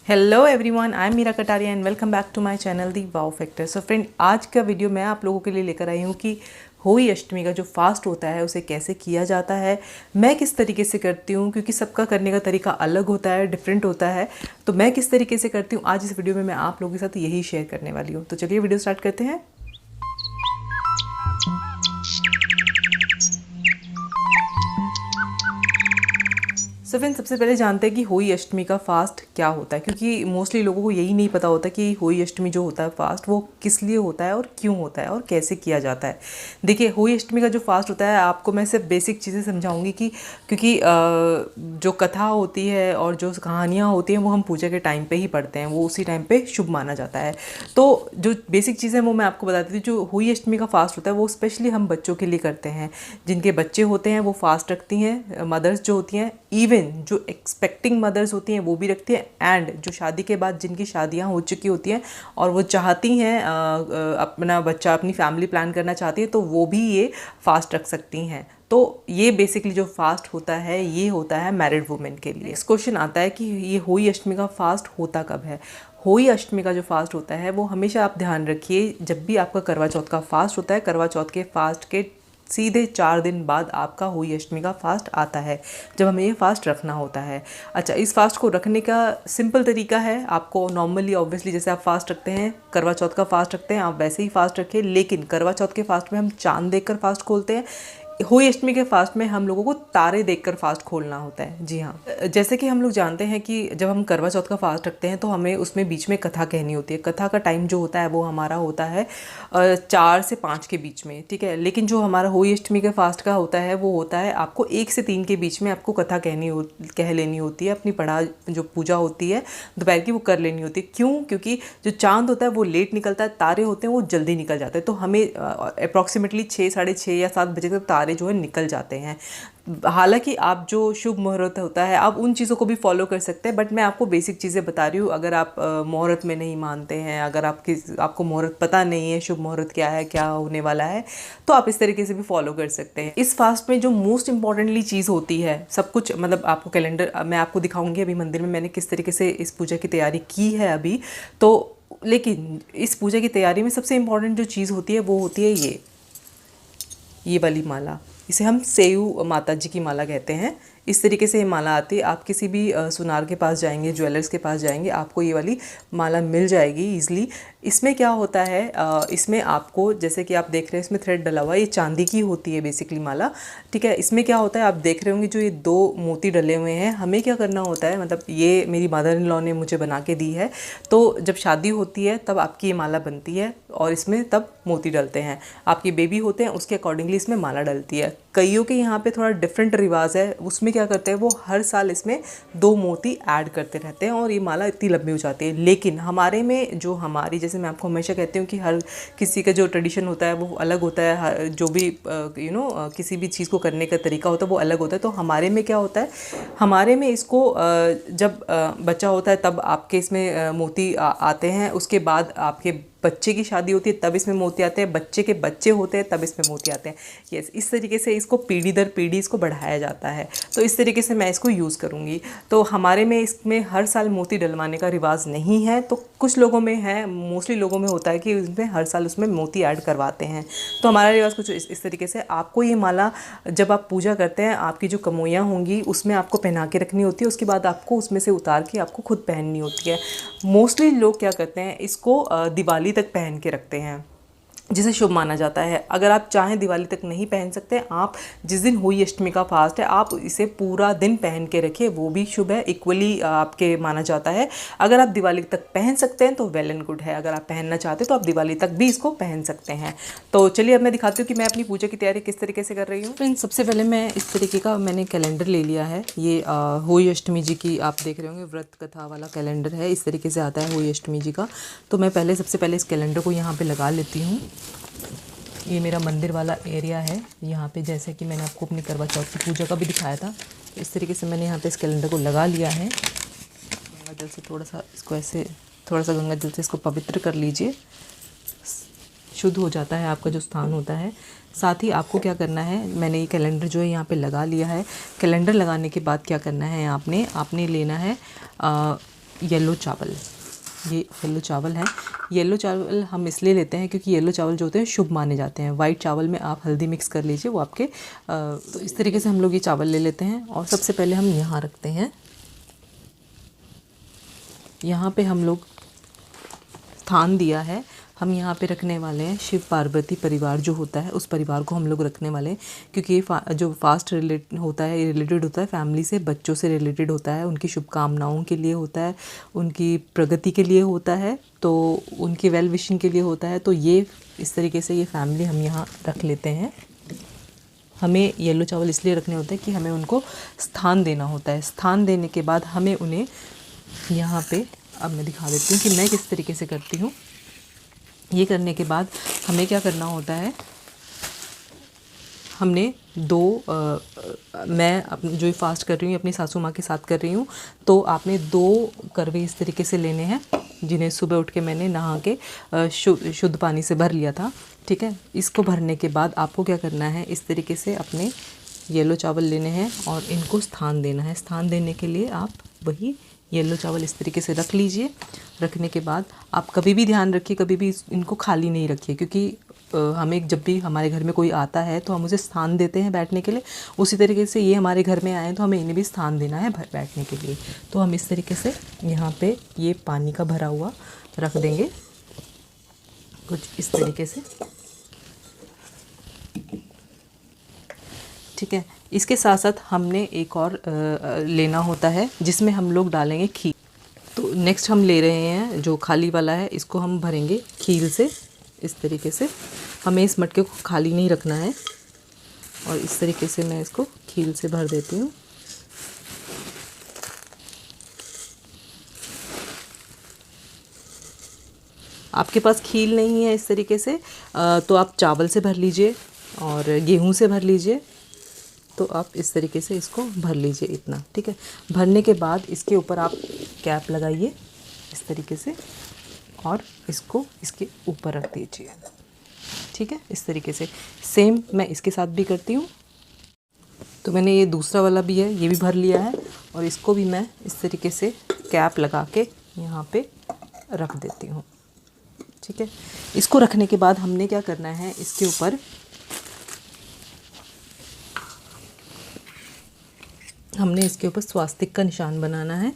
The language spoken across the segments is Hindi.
Hello everyone, I am Meera Kataria and welcome back to my channel the wow factor. So friend, आज का वीडियो मैं आप लोगों के लिए लेकर आई हूँ कि होली अष्टमी का जो फास्ट होता है उसे कैसे किया जाता है, मैं किस तरीके से करती हूँ, क्योंकि सबका करने का तरीका अलग होता है, डिफरेंट होता है। तो मैं किस तरीके से करती हूँ आज इस वीडियो में मैं आप लोगों के साथ यही शेयर करने वाली हूँ। तो चलिए वीडियो स्टार्ट करते हैं। सो फ्रेंड, सबसे पहले जानते हैं कि होली अष्टमी का फास्ट क्या होता है, क्योंकि मोस्टली लोगों को यही नहीं पता होता कि होली अष्टमी जो होता है फास्ट वो किस लिए होता है और क्यों होता है और कैसे किया जाता है। देखिए, होली अष्टमी का जो फास्ट होता है आपको मैं सिर्फ बेसिक चीज़ें समझाऊंगी कि क्योंकि जो कथा होती है और जो कहानियाँ होती हैं वो हम पूजा के टाइम पे ही पढ़ते हैं, वो उसी टाइम पे शुभ माना जाता है। तो जो बेसिक चीज़ें वो मैं आपको बताती थी। जो होली अष्टमी का फास्ट होता है वो स्पेशली हम बच्चों के लिए करते हैं। जिनके बच्चे होते हैं वो फास्ट रखती हैं, मदर्स जो होती हैं, इवन जो एक्सपेक्टिंग मदर्स होती हैं वो भी रखती हैं, एंड जो शादी के बाद जिनकी शादियां हो चुकी होती हैं और वो चाहती हैं अपना बच्चा, अपनी फैमिली प्लान करना चाहती है, तो वो भी ये फास्ट रख सकती हैं। तो ये बेसिकली जो फास्ट होता है ये होता है मैरिड वुमेन के लिए। नेक्स्ट क्वेश्चन आता है कि ये होली अष्टमी का फास्ट होता कब है। होली अष्टमी का जो फास्ट होता है वो हमेशा आप ध्यान रखिए, जब भी आपका करवा चौथ का फास्ट होता है, करवा चौथ के फास्ट के सीधे 4 दिन बाद आपका होली अष्टमी का फास्ट आता है, जब हमें ये फास्ट रखना होता है। अच्छा, इस फास्ट को रखने का सिंपल तरीका है। आपको नॉर्मली ऑब्वियसली जैसे आप फास्ट रखते हैं, करवा चौथ का फास्ट रखते हैं, आप वैसे ही फास्ट रखें, लेकिन करवा चौथ के फास्ट में हम चांद देखकर फास्ट खोलते हैं। होली अष्टमी के फास्ट में हम लोगों को तारे देखकर फास्ट खोलना होता है। जी हाँ, जैसे कि हम लोग जानते हैं कि जब हम करवा चौथ का फास्ट रखते हैं तो हमें उसमें बीच में कथा कहनी होती है। कथा का टाइम जो होता है वो हमारा होता है 4 से 5 के बीच में, ठीक है। लेकिन जो हमारा होली अष्टमी के फास्ट का होता है वो होता है आपको 1 से 3 के बीच में आपको कथा कह लेनी होती है। अपनी पढ़ा जो पूजा होती है दोपहर की वो कर लेनी होती है। क्यों? क्योंकि जो चांद होता है वो लेट निकलता है, तारे होते हैं वो जल्दी निकल जाते हैं। तो हमें अप्रॉक्सीमेटली 6, साढ़े 6 या 7 बजे तक तारे जो है निकल जाते हैं। हालांकि आप जो शुभ मुहूर्त होता है आप उन चीज़ों को भी फॉलो कर सकते हैं, बट मैं आपको बेसिक चीज़ें बता रही हूँ। अगर आप मुहूर्त में नहीं मानते हैं, अगर आपको मुहूर्त पता नहीं है, शुभ मुहूर्त क्या है, क्या होने वाला है, तो आप इस तरीके से भी फॉलो कर सकते हैं। इस फास्ट में जो मोस्ट इंपॉर्टेंटली चीज़ होती है, सब कुछ मतलब आपको कैलेंडर मैं आपको दिखाऊंगी अभी मंदिर में मैंने किस तरीके से इस पूजा की तैयारी की है अभी तो। लेकिन इस पूजा की तैयारी में सबसे इम्पॉर्टेंट जो चीज़ होती है वो होती है ये वाली माला। इसे हम सेयू माता जी की माला कहते हैं। इस तरीके से ये माला आती है। आप किसी भी सुनार के पास जाएंगे, ज्वेलर्स के पास जाएंगे, आपको ये वाली माला मिल जाएगी ईजिली। इसमें क्या होता है, इसमें आपको जैसे कि आप देख रहे हैं इसमें थ्रेड डला हुआ है, ये चांदी की होती है बेसिकली माला, ठीक है। इसमें क्या होता है आप देख रहे होंगे जो ये 2 मोती डले हुए हैं, हमें क्या करना होता है, मतलब ये मेरी मदर इन लॉ ने मुझे बना के दी है। तो जब शादी होती है तब आपकी ये माला बनती है और इसमें तब मोती डलते हैं। आपके बेबी होते हैं उसके अकॉर्डिंगली इसमें माला डलती है। कईयों के यहाँ पे थोड़ा डिफरेंट रिवाज है, उसमें क्या करते हैं वो हर साल इसमें 2 मोती ऐड करते रहते हैं और ये माला इतनी लंबी हो जाती है। लेकिन हमारे में जो हमारी, जैसे मैं आपको हमेशा कहती हूँ कि हर किसी का जो ट्रेडिशन होता है वो अलग होता है, जो भी किसी भी चीज़ को करने का तरीका होता है वो अलग होता है। तो हमारे में क्या होता है, हमारे में इसको जब बच्चा होता है तब आपके इसमें मोती आते हैं, उसके बाद आपके बच्चे की शादी होती है तब इसमें मोती आते हैं, बच्चे के बच्चे होते हैं तब इसमें मोती आते हैं। यस, इस तरीके से इसको पीढ़ी दर पीढ़ी इसको बढ़ाया जाता है। तो इस तरीके से मैं इसको यूज़ करूँगी। तो हमारे में इसमें हर साल मोती डलवाने का रिवाज नहीं है, तो कुछ लोगों में है, मोस्टली लोगों में होता है कि उसमें हर साल उसमें मोती ऐड करवाते हैं। तो हमारा रिवाज कुछ इस तरीके से। आपको ये माला जब आप पूजा करते हैं आपकी जो कमोइयाँ होंगी उसमें आपको पहना के रखनी होती है, उसके बाद आपको उसमें से उतार के आपको खुद पहननी होती है। मोस्टली लोग क्या करते हैं इसको दिवाली तक पहन के रखते हैं, जिसे शुभ माना जाता है। अगर आप चाहें दिवाली तक नहीं पहन सकते, आप जिस दिन होली अष्टमी का फास्ट है आप इसे पूरा दिन पहन के रखिए, वो भी शुभ है, इक्वली आपके माना जाता है। अगर आप दिवाली तक पहन सकते हैं तो वेल एंड गुड है, अगर आप पहनना चाहते हैं तो आप दिवाली तक भी इसको पहन सकते हैं। तो चलिए अब मैं दिखाती हूँ कि मैं अपनी पूजा की तैयारी किस तरीके से कर रही हूँ। फ्रेंड्स, सबसे पहले मैं इस तरीके का मैंने कैलेंडर ले लिया है। ये होली अष्टमी जी की आप देख रहे होंगे व्रत कथा वाला कैलेंडर है, इस तरीके से आता है होली अष्टमी जी का। तो मैं सबसे पहले इस कैलेंडर को यहाँ पर लगा लेती हूँ। ये मेरा मंदिर वाला एरिया है यहाँ पे, जैसे कि मैंने आपको अपनी करवा चौथ की पूजा का भी दिखाया था। तो इस तरीके से मैंने यहाँ पे इस कैलेंडर को लगा लिया है। गंगा जल से थोड़ा सा इसको ऐसे गंगा जल से इसको पवित्र कर लीजिए, शुद्ध हो जाता है आपका जो स्थान होता है। साथ ही आपको क्या करना है, मैंने ये कैलेंडर जो है यहाँ पे लगा लिया है। कैलेंडर लगाने के बाद क्या करना है, आपने लेना है येलो चावल, ये येलो चावल है। येलो चावल हम इसलिए लेते हैं क्योंकि येलो चावल जो होते हैं शुभ माने जाते हैं। वाइट चावल में आप हल्दी मिक्स कर लीजिए, वो आपके तो इस तरीके से हम लोग ये चावल ले लेते हैं। और सबसे पहले हम यहाँ रखते हैं, यहाँ पे हम लोग स्थान दिया है, हम यहाँ पे रखने वाले हैं शिव पार्वती परिवार जो होता है उस परिवार को हम लोग रखने वाले हैं। क्योंकि ये जो फास्ट होता है, ये रिलेटेड होता है फैमिली से, बच्चों से रिलेटेड होता है, उनकी शुभकामनाओं के लिए होता है, उनकी प्रगति के लिए होता है, तो उनकी वेल विशिंग के लिए होता है। तो ये इस तरीके से ये फैमिली हम यहाँ रख लेते हैं। हमें येलो चावल इसलिए रखने होते हैं कि हमें उनको स्थान देना होता है। स्थान देने के बाद हमें उन्हें यहाँ पे, अब मैं दिखा देती हूँ कि मैं किस तरीके से करती हूँ। ये करने के बाद हमें क्या करना होता है, हमने मैं अपनी जो फास्ट कर रही हूँ अपनी सासू माँ के साथ कर रही हूँ, तो आपने 2 करवे इस तरीके से लेने हैं, जिन्हें सुबह उठ के मैंने नहा के शुद्ध पानी से भर लिया था। ठीक है, इसको भरने के बाद आपको क्या करना है, इस तरीके से अपने येलो चावल लेने हैं और इनको स्थान देना है। स्थान देने के लिए आप वही येलो चावल इस तरीके से रख लीजिए। रखने के बाद आप कभी भी ध्यान रखिए, कभी भी इनको खाली नहीं रखिए, क्योंकि हमें जब भी हमारे घर में कोई आता है तो हम उसे स्थान देते हैं बैठने के लिए। उसी तरीके से ये हमारे घर में आए तो हमें इन्हें भी स्थान देना है बैठने के लिए। तो हम इस तरीके से यहाँ पे ये पानी का भरा हुआ रख देंगे, कुछ इस तरीके से। ठीक है, इसके साथ साथ हमने एक और लेना होता है जिसमें हम लोग डालेंगे खीर। तो नेक्स्ट हम ले रहे हैं जो खाली वाला है, इसको हम भरेंगे खीर से इस तरीके से। हमें इस मटके को खाली नहीं रखना है और इस तरीके से मैं इसको खीर से भर देती हूँ। आपके पास खील नहीं है इस तरीके से तो आप चावल से भर लीजिए और गेहूं से भर लीजिए। तो आप इस तरीके से इसको भर लीजिए इतना। ठीक है, भरने के बाद इसके ऊपर आप कैप लगाइए इस तरीके से और इसको इसके ऊपर रख दीजिए। ठीक है, इस तरीके से सेम मैं इसके साथ भी करती हूँ। तो मैंने ये दूसरा वाला भी है, ये भी भर लिया है और इसको भी मैं इस तरीके से कैप लगा के यहाँ पे रख देती हूँ। ठीक है, इसको रखने के बाद हमने क्या करना है, इसके ऊपर हमने इसके ऊपर स्वास्तिक का निशान बनाना है।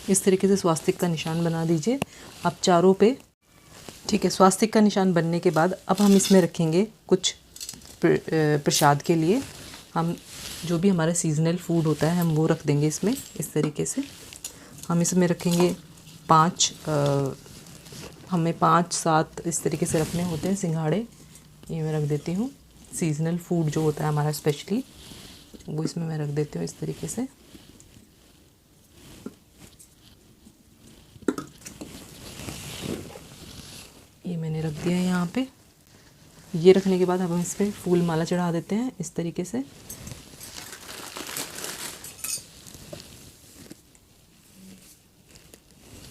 इस तरीके से स्वास्तिक का निशान बना दीजिए आप चारों पे। ठीक है, स्वास्तिक का निशान बनने के बाद अब हम इसमें रखेंगे कुछ प्रसाद के लिए। हम जो भी हमारा सीजनल फूड होता है हम वो रख देंगे इसमें। इस तरीके से हम इसमें रखेंगे 5 हमें 5-7 इस तरीके से रखने होते हैं सिंघाड़े। ये मैं रख देती हूँ। सीजनल फूड जो होता है हमारा स्पेशली वो इसमें मैं रख देती हूँ इस तरीके से। ये मैंने रख दिया है यहाँ पे। ये रखने के बाद हम इस पर फूल माला चढ़ा देते हैं इस तरीके से।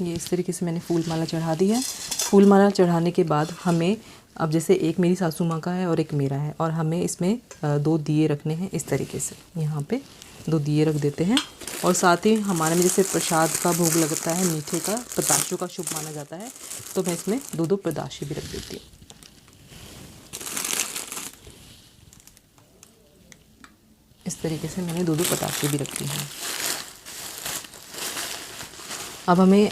ये इस तरीके से मैंने फूल माला चढ़ा दी है। फूल माला चढ़ाने के बाद हमें अब जैसे एक मेरी सासू माँ का है और एक मेरा है और हमें इसमें 2 दिए रखने हैं इस तरीके से। यहाँ पे 2 दिए रख देते हैं और साथ ही हमारे में जैसे प्रसाद का भोग लगता है मीठे का, पताशों का शुभ माना जाता है, तो मैं इसमें 2-2 पताशे भी रख देती हूँ। इस तरीके से मैंने 2-2 पताशे भी रखती हैं। अब हमें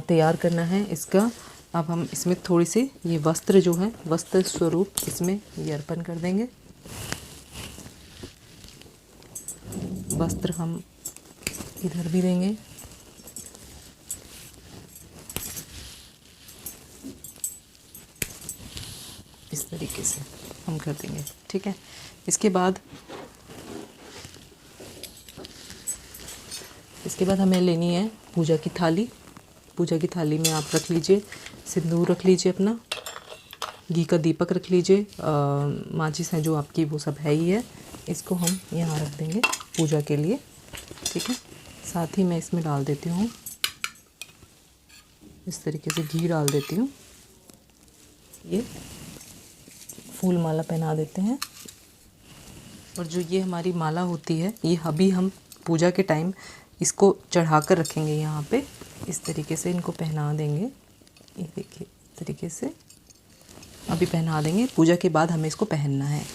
तैयार करना है इसका। अब हम इसमें थोड़ी सी ये वस्त्र जो है वस्त्र स्वरूप इसमें ये अर्पण कर देंगे। वस्त्र हम इधर भी देंगे। इस तरीके से हम कर देंगे। ठीक है, इसके बाद हमें लेनी है पूजा की थाली। पूजा की थाली में आप रख लीजिए सिंदूर, रख लीजिए अपना, घी का दीपक रख लीजिए, माचिस है जो आपकी वो सब है ही है। इसको हम यहाँ रख देंगे पूजा के लिए। ठीक है, साथ ही मैं इसमें डाल देती हूँ, इस तरीके से घी डाल देती हूँ। ये फूल माला पहना देते हैं। और जो ये हमारी माला होती है, ये अभी हम पूजा के टाइम इसको चढ़ा कर रखेंगे यहाँ पे। इस तरीके से इनको पहना देंगे, ये देखिए इस तरीके से अभी पहना देंगे। पूजा के बाद हमें इसको पहनना है।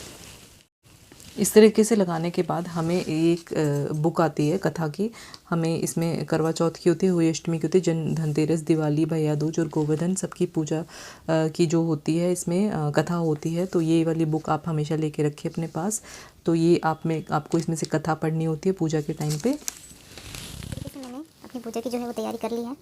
इस तरीके से लगाने के बाद हमें एक बुक आती है कथा की, हमें इसमें करवा चौथ की होती है, हुई अष्टमी की होती है, धनतेरस, दिवाली, भैया दूज और गोवर्धन सबकी पूजा की जो होती है इसमें कथा होती है। तो ये वाली बुक आप हमेशा लेके रखिए अपने पास। तो ये आपको इसमें से कथा पढ़नी होती है पूजा के टाइम पे। मैंने अपनी पूजा की जो है वो तैयारी कर ली है।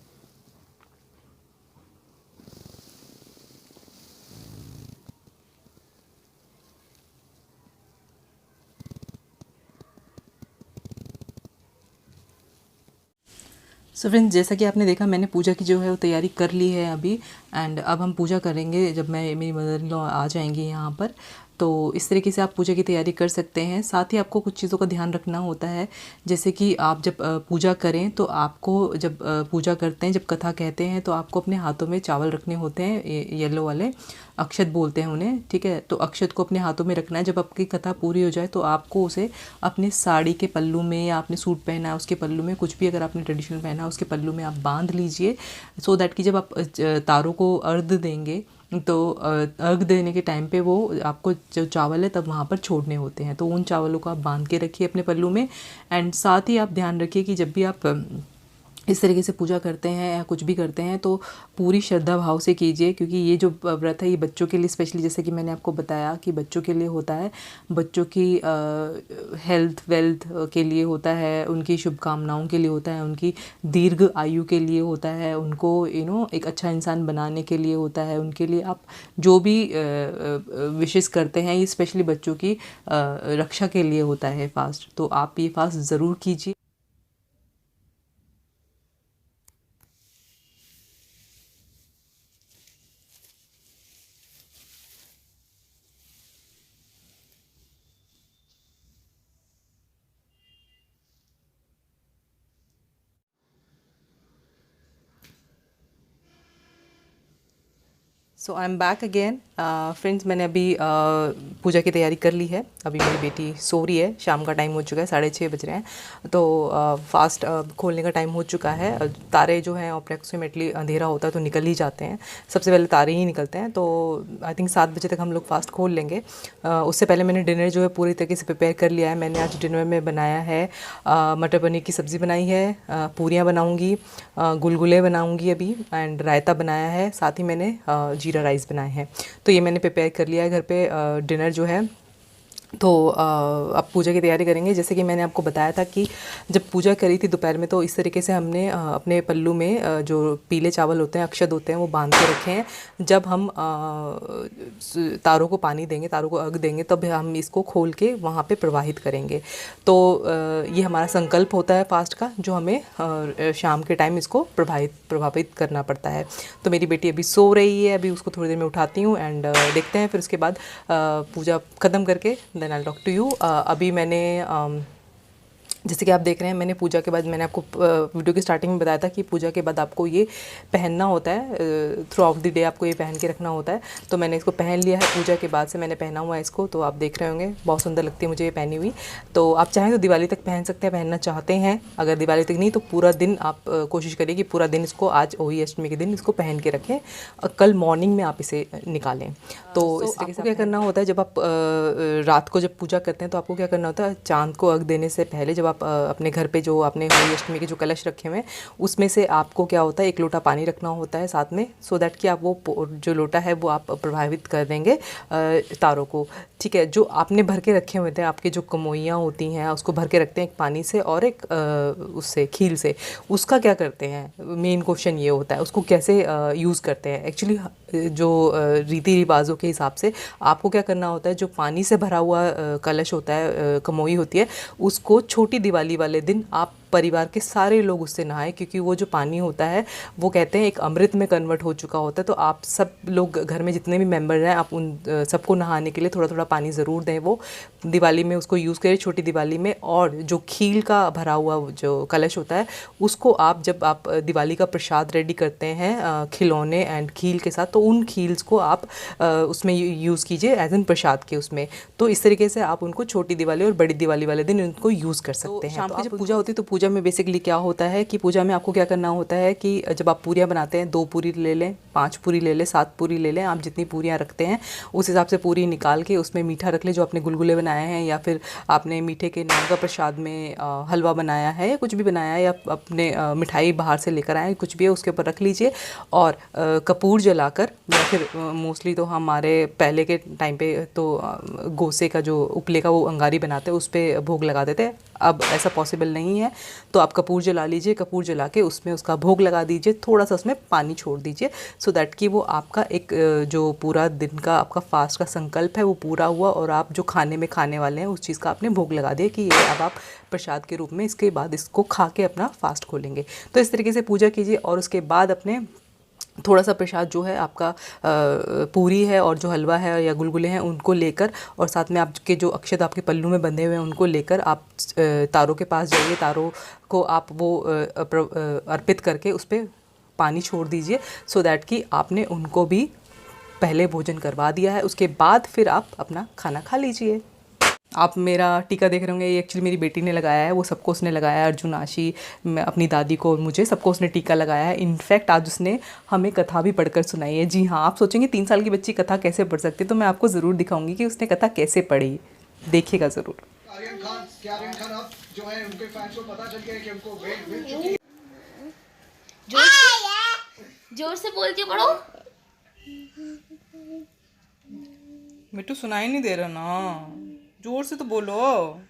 सो फ्रेंड्स, जैसा कि आपने देखा मैंने पूजा की जो है वो तैयारी कर ली है अभी। एंड अब हम पूजा करेंगे जब मेरी मदर इन लॉ आ जाएंगी यहाँ पर। तो इस तरीके से आप पूजा की तैयारी कर सकते हैं। साथ ही आपको कुछ चीज़ों का ध्यान रखना होता है, जैसे कि आप जब पूजा करें तो आपको जब पूजा करते हैं, जब कथा कहते हैं, तो आपको अपने हाथों में चावल रखने होते हैं, येलो वाले अक्षत बोलते हैं उन्हें, ठीक है। तो अक्षत को अपने हाथों में रखना है। जब आपकी कथा पूरी हो जाए तो आपको उसे अपने साड़ी के पल्लू में, या आपने सूट पहना है उसके पल्लू में, कुछ भी अगर आपने ट्रेडिशनल पहना है उसके पल्लू में आप बांध लीजिए, सो दैट कि जब आप तारों को अर्घ देंगे तो अर्घ देने के टाइम पे वो आपको जो चावल है तब वहाँ पर छोड़ने होते हैं। तो उन चावलों को आप बांध के रखिए अपने पल्लू में। एंड साथ ही आप ध्यान रखिए कि जब भी आप इस तरीके से पूजा करते हैं या कुछ भी करते हैं तो पूरी श्रद्धा भाव से कीजिए, क्योंकि ये जो व्रत है ये बच्चों के लिए स्पेशली, जैसे कि मैंने आपको बताया कि बच्चों के लिए होता है, बच्चों की हेल्थ वेल्थ के लिए होता है, उनकी शुभकामनाओं के लिए होता है, उनकी दीर्घ आयु के लिए होता है, उनको एक अच्छा इंसान बनाने के लिए होता है। उनके लिए आप जो भी विशेष करते हैं, ये स्पेशली बच्चों की रक्षा के लिए होता है फास्ट। तो आप ये फास्ट ज़रूर कीजिए। So I am back again. Friends, मैंने अभी पूजा की तैयारी कर ली है। अभी मेरी बेटी सो रही है, शाम का टाइम हो चुका है, 6:30 बज रहे हैं। तो फास्ट खोलने का टाइम हो चुका है। तारे जो हैं अप्रॉक्सीमेटली अंधेरा होता है तो निकल ही जाते हैं, सबसे पहले तारे ही निकलते हैं। तो आई थिंक 7 बजे तक हम लोग फास्ट खोल लेंगे। उससे पहले मैंने डिनर जो है पूरी तरीके से प्रिपेयर कर लिया है। मैंने आज डिनर में बनाया है मटर पनीर की सब्ज़ी बनाई है, पूरियाँ बनाऊँगी, गुलगुले बनाऊँगी अभी, एंड रायता बनाया है। साथ ही मैंने जीरा राइस बनाए हैं। तो ये मैंने प्रिपेयर कर लिया है घर पे डिनर जो है। तो अब पूजा की तैयारी करेंगे। जैसे कि मैंने आपको बताया था कि जब पूजा करी थी दोपहर में, तो इस तरीके से हमने अपने पल्लू में जो पीले चावल होते हैं, अक्षत होते हैं, वो बांध के रखे हैं। जब हम तारों को पानी देंगे, तारों को अर्घ देंगे, तब हम इसको खोल के वहाँ पे प्रवाहित करेंगे। तो ये हमारा संकल्प होता है फास्ट का, जो हमें शाम के टाइम इसको प्रभावित करना पड़ता है। तो मेरी बेटी अभी सो रही है, अभी उसको थोड़ी देर में उठाती हूँ एंड देखते हैं। फिर उसके बाद पूजा ख़त्म करके then I talk to you. अभी मैंने जैसे कि आप देख रहे हैं, मैंने पूजा के बाद, मैंने आपको वीडियो की स्टार्टिंग में बताया था कि पूजा के बाद आपको ये पहनना होता है, थ्रू आउट द डे आपको ये पहन के रखना होता है। तो मैंने इसको पहन लिया है, पूजा के बाद से मैंने पहना हुआ है इसको। तो आप देख रहे होंगे बहुत सुंदर लगती है मुझे ये पहनी हुई। तो आप चाहें तो दिवाली तक पहन सकते हैं, पहनना चाहते हैं। अगर दिवाली तक नहीं तो पूरा दिन आप कोशिश करिए कि पूरा दिन इसको, आज होली अष्टमी के दिन इसको पहन के रखें और कल मॉर्निंग में आप इसे निकालें। तो इस तरीके से क्या करना होता है, जब आप रात को जब पूजा करते हैं तो आपको क्या करना होता है, चाँद को अर्घ देने से पहले जब आप अपने घर पे जो आपने होली अष्टमी के जो कलश रखे हुए हैं, उसमें से आपको क्या होता है, 1 लोटा पानी रखना होता है साथ में, सो दैट कि आप वो जो लोटा है वो आप प्रभावित कर देंगे तारों को, ठीक है। जो आपने भर के रखे हुए थे, आपके जो कमोइयाँ होती हैं उसको भर के रखते हैं, एक पानी से और एक उससे खील से। उसका क्या करते हैं, मेन क्वेश्चन ये होता है, उसको कैसे यूज़ करते हैं। एक्चुअली जो रीति रिवाज़ों के हिसाब से आपको क्या करना होता है, जो पानी से भरा हुआ कलश होता है, कमोई होती है, उसको छोटी दिवाली वाले दिन आप परिवार के सारे लोग उससे नहाएं, क्योंकि वो जो पानी होता है वो कहते हैं एक अमृत में कन्वर्ट हो चुका होता है। तो आप सब लोग घर में जितने भी मेंबर हैं, आप उन सबको नहाने के लिए थोड़ा थोड़ा पानी ज़रूर दें। वो दिवाली में उसको यूज़ करें, छोटी दिवाली में। और जो खील का भरा हुआ जो कलश होता है उसको आप जब आप दिवाली का प्रसाद रेडी करते हैं खिलौने एंड खील के साथ, तो उन खील्स को आप उसमें यूज़ कीजिए एज एन प्रसाद के उसमें। तो इस तरीके से आप उनको छोटी दिवाली और बड़ी दिवाली वाले दिन उनको यूज़ कर सकते हैं। शाम को जब पूजा होती है तो पूजा में बेसिकली क्या होता है कि पूजा में आपको क्या करना होता है कि जब आप पूरियाँ बनाते हैं, 2 पूरी ले लें, 5 पूरी ले लें, 7 पूरी ले लें, आप जितनी पूरियाँ रखते हैं उस हिसाब से पूरी निकाल के उसमें मीठा रख लें जो आपने गुलगुले बनाए हैं, या फिर आपने मीठे के नाम का प्रसाद में हलवा बनाया है या कुछ भी बनाया है, या अपने मिठाई बाहर से लेकर आए कुछ भी है, उसके ऊपर रख लीजिए। और कपूर जलाकर, या फिर मोस्टली तो हमारे पहले के टाइम पे तो गोसे का जो उपले का वो अंगारी बनाते हैं उस पर भोग लगा देते हैं। अब ऐसा पॉसिबल नहीं है, तो आप कपूर जला लीजिए। कपूर जला के उसमें उसका भोग लगा दीजिए, थोड़ा सा उसमें पानी छोड़ दीजिए, सो दैट कि वो आपका एक जो पूरा दिन का आपका फास्ट का संकल्प है वो पूरा हुआ, और आप जो खाने में खाने वाले हैं उस चीज़ का आपने भोग लगा दिया कि ये अब आप प्रसाद के रूप में इसके बाद इसको खा के अपना फास्ट खोलेंगे। तो इस तरीके से पूजा कीजिए, और उसके बाद अपने थोड़ा सा प्रसाद जो है आपका पूरी है और जो हलवा है या गुलगुले हैं उनको लेकर, और साथ में आपके जो अक्षत आपके पल्लू में बंधे हुए हैं उनको लेकर आप तारों के पास जाइए। तारों को आप वो अर्पित करके उस पर पानी छोड़ दीजिए, सो दैट कि आपने उनको भी पहले भोजन करवा दिया है। उसके बाद फिर आप अपना खाना खा लीजिए। आप मेरा टीका देख रहे होंगे, ये एक्चुअली मेरी बेटी ने लगाया है, वो सबको उसने लगाया है, अर्जुन, आशी, अपनी दादी को और मुझे, सबको उसने टीका लगाया है। इनफैक्ट आज उसने हमें कथा भी पढ़कर सुनाई है। जी हाँ, आप सोचेंगे 3 साल की बच्ची कथा कैसे पढ़ सकती है, तो मैं आपको ज़रूर दिखाऊंगी कि उसने कथा कैसे पढ़ी, देखिएगा ज़रूर। आर्यन खान अब जो है उनके फैंस को पता चल गया है कि उनको वेट मिल चुकी है। जोर से बोल के पढ़ो। मिट्टू सुनाई नहीं दे रहा ना, जोर से तो बोलो।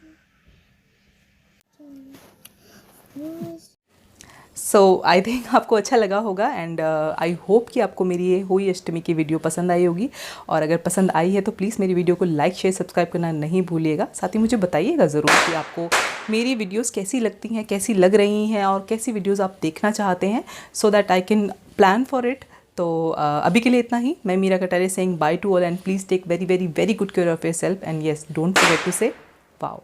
सो आई थिंक आपको अच्छा लगा होगा, एंड आई होप कि आपको मेरी ये होली अष्टमी की वीडियो पसंद आई होगी। और अगर पसंद आई है तो प्लीज़ मेरी वीडियो को लाइक, शेयर, सब्सक्राइब करना नहीं भूलिएगा। साथ ही मुझे बताइएगा ज़रूर कि आपको मेरी वीडियोस कैसी लगती हैं, कैसी लग रही हैं, और कैसी वीडियोस आप देखना चाहते हैं, so that I can plan for it. तो अभी के लिए इतना ही। मैं Meera Katare saying bye to all, and please take very very very good care of yourself, and yes, don't forget to say wow.